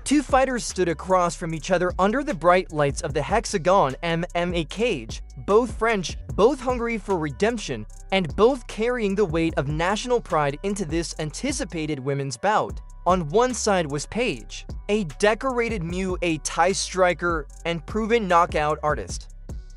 Two fighters stood across from each other under the bright lights of the Hexagon MMA cage, both French, both hungry for redemption, and both carrying the weight of national pride into this anticipated women's bout. On one side was Paige, a decorated Muay Thai striker and proven knockout artist.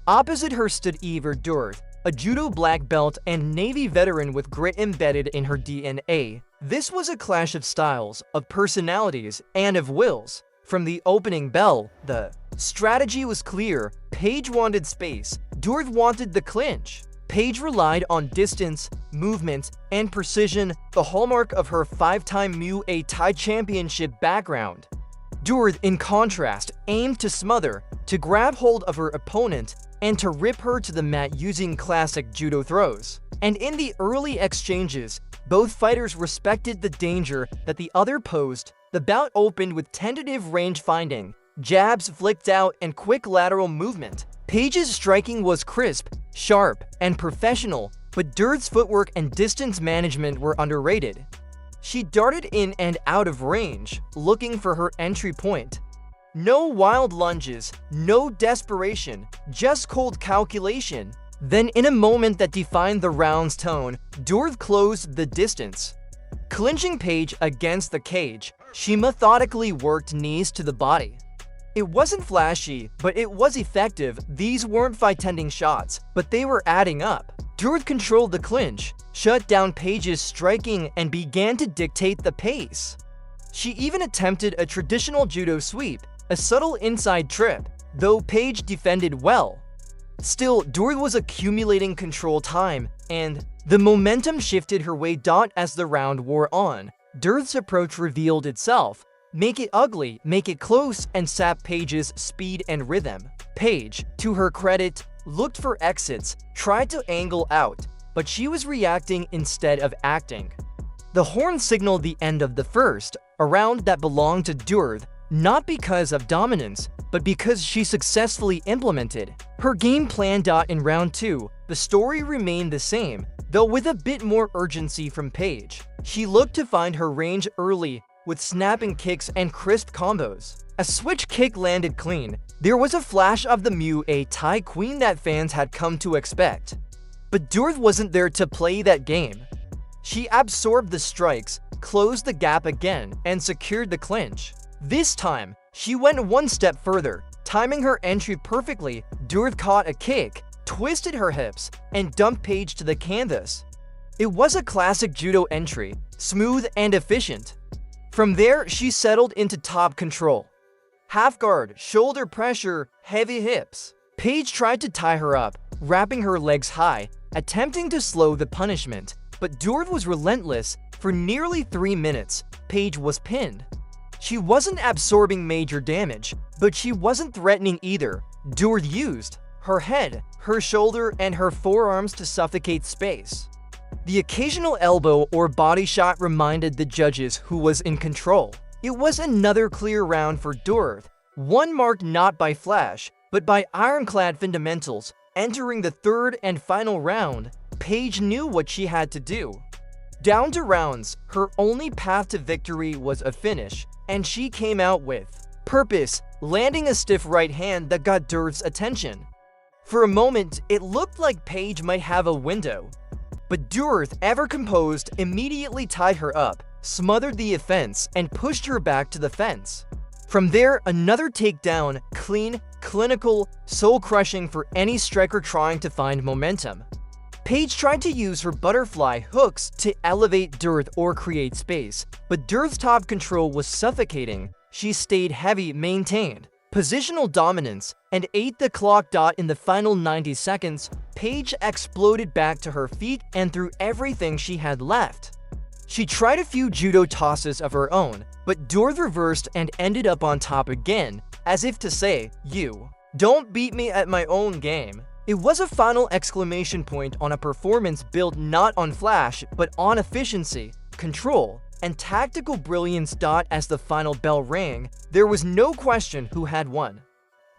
Opposite her stood Eve Durth, a judo black belt and Navy veteran with grit embedded in her DNA. This was a clash of styles, of personalities, and of wills. From the opening bell, the strategy was clear. Paige wanted space, Durth wanted the clinch. Paige relied on distance, movement, and precision, the hallmark of her five-time Muay Thai championship background. Durth, in contrast, aimed to smother, to grab hold of her opponent, and to rip her to the mat using classic judo throws. And in the early exchanges, both fighters respected the danger that the other posed. The bout opened with tentative range finding, jabs flicked out, and quick lateral movement. Paige's striking was crisp, sharp, and professional, but Durth's footwork and distance management were underrated. She darted in and out of range, looking for her entry point. No wild lunges, no desperation, just cold calculation. Then, in a moment that defined the round's tone, Durth closed the distance. Clinching Paige against the cage, she methodically worked knees to the body. It wasn't flashy, but it was effective. These weren't fight-ending shots, but they were adding up. Durth controlled the clinch, shut down Paige's striking, and began to dictate the pace. She even attempted a traditional judo sweep, a subtle inside trip, though Paige defended well. Still, Durth was accumulating control time, and the momentum shifted her way. As the round wore on, Durth's approach revealed itself. Make it ugly, make it close, and sap Paige's speed and rhythm. Paige, to her credit, looked for exits, tried to angle out, but she was reacting instead of acting. The horn signaled the end of the first, a round that belonged to Durth, not because of dominance, but because she successfully implemented her game plan. In round 2, the story remained the same, though with a bit more urgency from Paige. She looked to find her range early, with snapping kicks and crisp combos. A switch kick landed clean. There was a flash of the Muay Thai queen that fans had come to expect. But Durth wasn't there to play that game. She absorbed the strikes, closed the gap again, and secured the clinch. This time, she went one step further, timing her entry perfectly. Durth caught a kick, twisted her hips, and dumped Paige to the canvas. It was a classic judo entry, smooth and efficient. From there, she settled into top control. Half guard, shoulder pressure, heavy hips. Paige tried to tie her up, wrapping her legs high, attempting to slow the punishment, but Durth was relentless. For nearly 3 minutes, Paige was pinned. She wasn't absorbing major damage, but she wasn't threatening either. Durth used her head, her shoulder, and her forearms to suffocate space. The occasional elbow or body shot reminded the judges who was in control. It was another clear round for Durth, one marked not by flash, but by ironclad fundamentals. Entering the third and final round, Paige knew what she had to do. Down to rounds, her only path to victory was a finish, and she came out with purpose, landing a stiff right hand that got Durth's attention. For a moment, it looked like Paige might have a window. But Durth, ever composed, immediately tied her up, smothered the offense, and pushed her back to the fence. From there, another takedown, clean, clinical, soul-crushing for any striker trying to find momentum. Paige tried to use her butterfly hooks to elevate Durth or create space, but Durth's top control was suffocating. She stayed heavy, maintained positional dominance, and ate the clock. In the final 90 seconds, Paige exploded back to her feet and threw everything she had left. She tried a few judo tosses of her own, but Durth reversed and ended up on top again, as if to say, "You don't beat me at my own game." It was a final exclamation point on a performance built not on flash, but on efficiency, control, and tactical brilliance. As the final bell rang, there was no question who had won.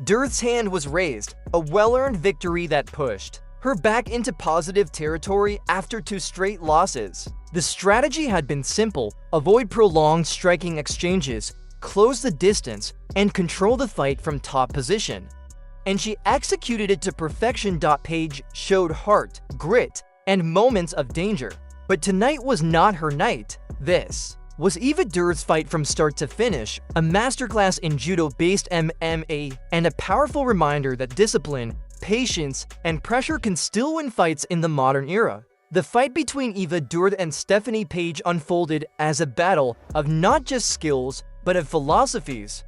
Durth's hand was raised, a well-earned victory that pushed her back into positive territory after 2 straight losses. The strategy had been simple: avoid prolonged striking exchanges, close the distance, and control the fight from top position. And she executed it to perfection. Paige showed heart, grit, and moments of danger. But tonight was not her night. This was Eva Durth's fight from start to finish, a masterclass in judo-based MMA, and a powerful reminder that discipline, patience, and pressure can still win fights in the modern era. The fight between Eva Durth and Stephanie Paige unfolded as a battle of not just skills, but of philosophies.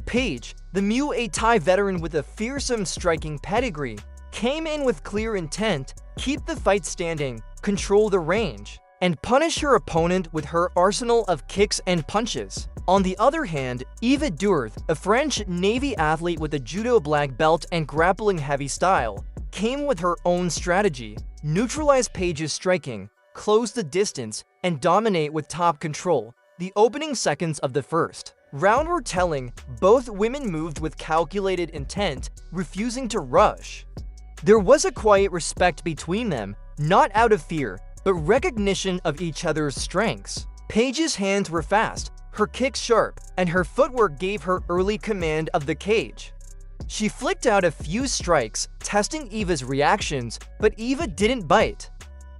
Paige, the Muay Thai veteran with a fearsome striking pedigree, came in with clear intent: keep the fight standing, control the range, and punish her opponent with her arsenal of kicks and punches. On the other hand, Eva Durth, a French Navy athlete with a judo black belt and grappling heavy style, came with her own strategy: neutralize Paige's striking, close the distance, and dominate with top control. The opening seconds of the first round were telling. Both women moved with calculated intent, refusing to rush. There was a quiet respect between them, not out of fear, but recognition of each other's strengths. Paige's hands were fast, her kicks sharp, and her footwork gave her early command of the cage. She flicked out a few strikes, testing Eva's reactions, but Eva didn't bite.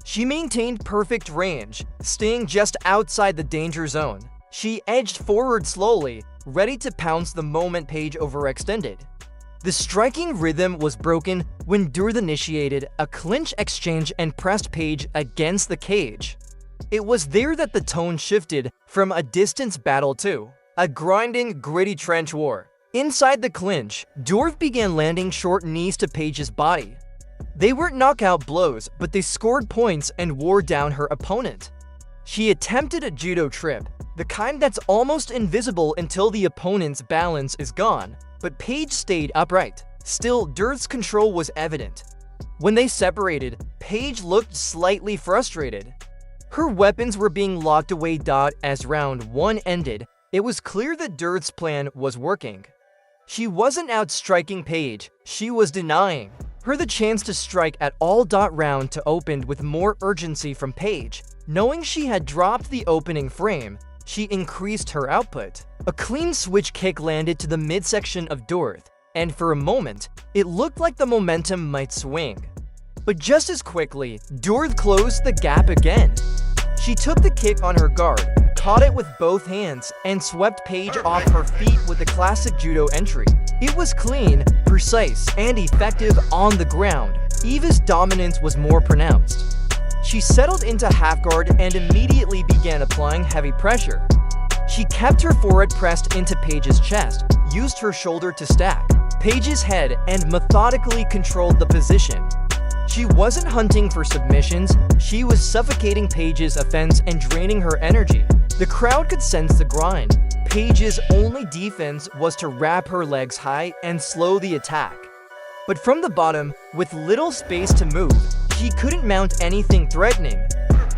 She maintained perfect range, staying just outside the danger zone. She edged forward slowly, ready to pounce the moment Paige overextended. The striking rhythm was broken when Durth initiated a clinch exchange and pressed Paige against the cage. It was there that the tone shifted from a distance battle to a grinding, gritty trench war. Inside the clinch, Durth began landing short knees to Paige's body. They weren't knockout blows, but they scored points and wore down her opponent. She attempted a judo trip, the kind that's almost invisible until the opponent's balance is gone, but Paige stayed upright. Still, Durth's control was evident. When they separated, Paige looked slightly frustrated. Her weapons were being locked away. As round one ended, it was clear that Durth's plan was working. She wasn't outstriking Paige, she was denying her the chance to strike at all. Round two opened with more urgency from Paige. Knowing she had dropped the opening frame, she increased her output. A clean switch kick landed to the midsection of Durth, and for a moment, it looked like the momentum might swing. But just as quickly, Durth closed the gap again. She took the kick on her guard, caught it with both hands, and swept Paige off her feet with a classic judo entry. It was clean, precise, and effective on the ground. Eva's dominance was more pronounced. She settled into half guard and immediately began applying heavy pressure. She kept her forehead pressed into Paige's chest, used her shoulder to stack Paige's head, and methodically controlled the position. She wasn't hunting for submissions, she was suffocating Paige's offense and draining her energy. The crowd could sense the grind. Paige's only defense was to wrap her legs high and slow the attack. But from the bottom, with little space to move, she couldn't mount anything threatening.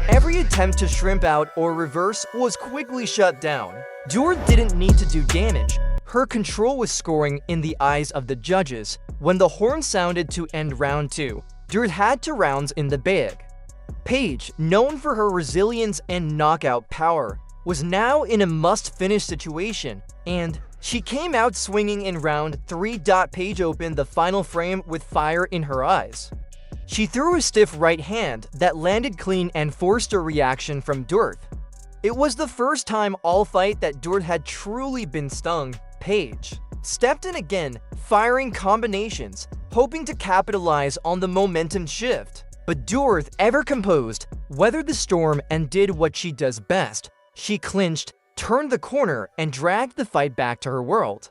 Every attempt to shrimp out or reverse was quickly shut down. Durth didn't need to do damage. Her control was scoring in the eyes of the judges. When the horn sounded to end round two, Durth had 2 rounds in the bag. Paige, known for her resilience and knockout power, was now in a must-finish situation, and she came out swinging in round 3. Paige opened the final frame with fire in her eyes. She threw a stiff right hand that landed clean and forced a reaction from Durth. It was the first time all fight that Durth had truly been stung. Paige stepped in again, firing combinations, hoping to capitalize on the momentum shift. But Durth, ever composed, weathered the storm and did what she does best. She clinched, turned the corner, and dragged the fight back to her world.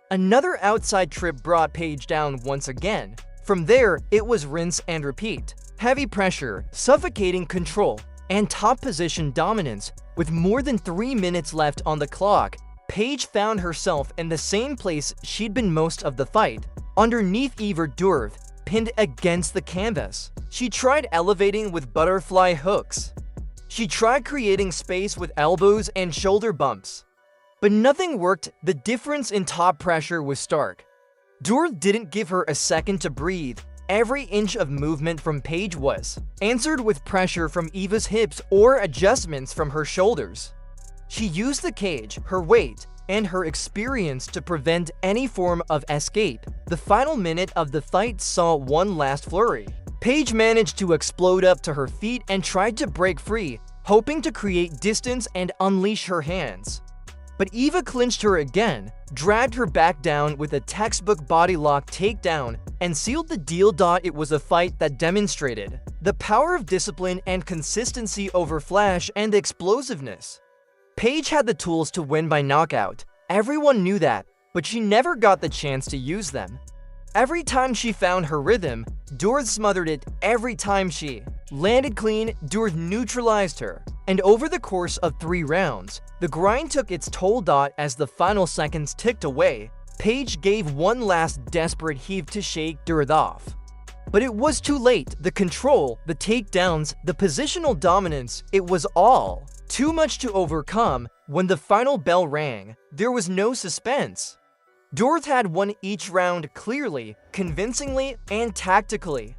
Another outside trip brought Paige down once again. From there, it was rinse and repeat. Heavy pressure, suffocating control, and top position dominance. With more than 3 minutes left on the clock, Paige found herself in the same place she'd been most of the fight, underneath Eva Durth, pinned against the canvas. She tried elevating with butterfly hooks. She tried creating space with elbows and shoulder bumps. But nothing worked. The difference in top pressure was stark. Durth didn't give her a second to breathe. Every inch of movement from Paige was answered with pressure from Eva's hips or adjustments from her shoulders. She used the cage, her weight, and her experience to prevent any form of escape. The final minute of the fight saw one last flurry. Paige managed to explode up to her feet and tried to break free, hoping to create distance and unleash her hands. But Eva clinched her again, dragged her back down with a textbook body lock takedown, and sealed the deal. It was a fight that demonstrated the power of discipline and consistency over flash and explosiveness. Paige had the tools to win by knockout. Everyone knew that, but she never got the chance to use them. Every time she found her rhythm, Dorth smothered it. Every time she landed clean, Dorth neutralized her. And over the course of 3 rounds, the grind took its toll. As the final seconds ticked away, Paige gave one last desperate heave to shake Dorth off. But it was too late. The control, the takedowns, the positional dominance, it was all too much to overcome. When the final bell rang, there was no suspense. Dorth had won each round clearly, convincingly, and tactically.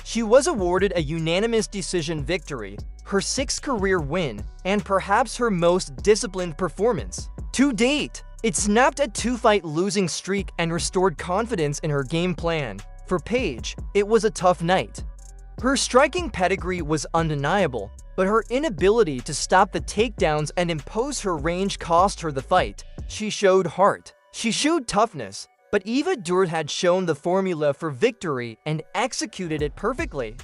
She was awarded a unanimous decision victory, her 6th career win, and perhaps her most disciplined performance to date. It snapped a 2-fight losing streak and restored confidence in her game plan. For Paige, it was a tough night. Her striking pedigree was undeniable, but her inability to stop the takedowns and impose her range cost her the fight. She showed heart. She showed toughness, but Eva Dorth had shown the formula for victory and executed it perfectly.